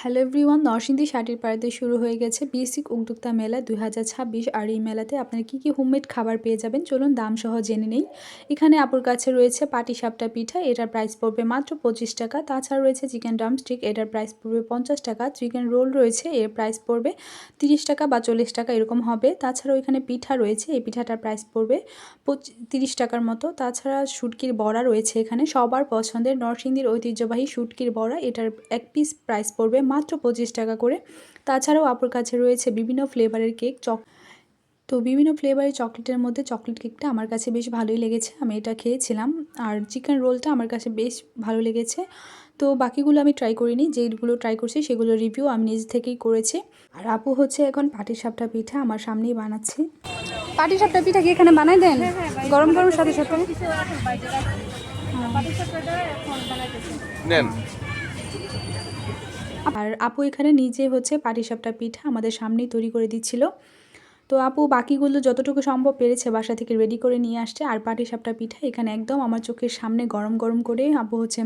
Hello everyone, Narsingdi শাটির পাড়াতে শুরু হয়ে গেছে বেসিক উদ্যোক্তা মেলা 2026। আর এই মেলাতে আপনারা কী কী হোমমেড খাবার পেয়ে যাবেন চলুন দাম সহ জেনে নেই। এখানে আপুর কাছে রয়েছে পাটিসাপটা পিঠা, এটার প্রাইস পড়বে মাত্র 25 টাকা। তাছাড়া রয়েছে চিকেন ড্রামস্টিক, এটার প্রাইস পড়বে 50 টাকা। চিকেন রোল রয়েছে, এর প্রাইস পড়বে 30 টাকা বা 40 টাকা এরকম হবে। তাছাড়াও এখানে পিঠা রয়েছে, এই পিঠাটার প্রাইস পড়বে 30 টাকার মতো। তাছাড়া শুটকির বড়া রয়েছে, এখানে সবার পছন্দের নরসিংদীর ঐতিহ্যবাহী শুটকির বড়া, এটার এক পিস প্রাইস পড়বে মাত্র 25 টাকা করে। তাছাড়াও আপুর কাছে রয়েছে বিভিন্ন ফ্লেভারের কেক। তো বিভিন্ন ফ্লেভারের চকলেটের মধ্যে চকলেট কেকটা আমার কাছে বেশ ভালোই লেগেছে, আমি এটা খেয়েছিলাম। আর চিকেন রোলটা আমার কাছে বেশ ভালো লেগেছে। তো বাকিগুলো আমি ট্রাই করিনি, যেগুলো ট্রাই করছি সেগুলোর রিভিউ আমি নিজ থেকেই করেছি। আর আপু হচ্ছে এখন পাটিসাপটা পিঠা আমার সামনেই বানাচ্ছে। পাটিসাপটা পিঠা কি এখানে বানাই দেন? গরম গরম সাথে সাথে নেন। আর আপু এখানে নিজে হচ্ছে পাটিসাপটা পিঠা আমাদের সামনেই তৈরি করে দিচ্ছিল। তো আপু বাকিগুলো যতটুকু সম্ভব পেরেছে বাসা থেকে রেডি করে নিয়ে আসছে। আর পাটিসাপটা পিঠা এখানে একদম আমার চোখের সামনে গরম গরম করে আপু হচ্ছে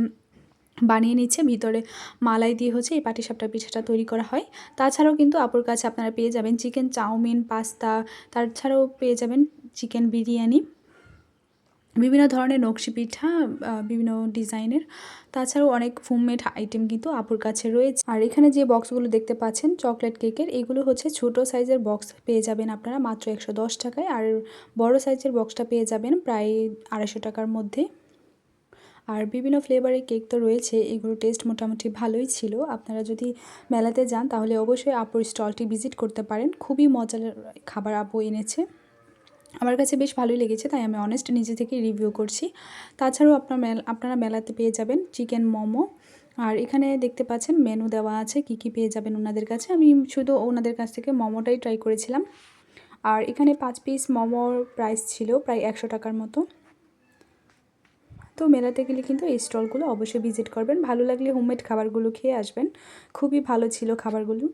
বানিয়ে নিচ্ছে। ভিতরে মালাই দিয়ে হচ্ছে এই পাটিসাপটা পিঠাটা তৈরি করা হয়। তাছাড়াও কিন্তু আপুর কাছে আপনারা পেয়ে যাবেন চিকেন চাউমিন, পাস্তা, তাছাড়াও পেয়ে যাবেন চিকেন বিরিয়ানি, বিভিন্ন ধরনের নকশি পিঠা, বিভিন্ন ডিজাইনের। তাছাড়াও অনেক হোমমেড আইটেম কিন্তু আপুর কাছে রয়েছে। আর এখানে যে বক্সগুলো দেখতে পাচ্ছেন চকলেট কেকের, এগুলো হচ্ছে ছোটো সাইজের বক্স পেয়ে যাবেন আপনারা মাত্র 110 টাকায়। আর বড় সাইজের বক্সটা পেয়ে যাবেন প্রায় 250 টাকার মধ্যে। আর বিভিন্ন ফ্লেভারের কেক তো রয়েছে, এগুলো টেস্ট মোটামুটি ভালোই ছিল। আপনারা যদি মেলাতে যান তাহলে অবশ্যই আপুর স্টলটি ভিজিট করতে পারেন। খুবই মজার খাবার আপু এনেছে, আমার কাছে বেশ ভালোই লেগেছে, তাই আমি অনেস্ট নিজে থেকে রিভিউ করছি। তাছাড়াও আপনারা মেলাতে পেয়ে যাবেন চিকেন মোমো। আর এখানে দেখতে পাচ্ছেন মেনু দেওয়া আছে কী কী পেয়ে যাবেন ওনাদের কাছে। আমি শুধু ওনাদের কাছ থেকে মোমোটাই ট্রাই করেছিলাম। আর এখানে 5 পিস মোমোর প্রাইস ছিল প্রায় 100 টাকার মতো। তো মেলাতে গেলে কিন্তু এই স্টলগুলো অবশ্যই ভিজিট করবেন, ভালো লাগলে হোমমেড খাবারগুলো খেয়ে আসবেন, খুবই ভালো ছিল খাবারগুলো।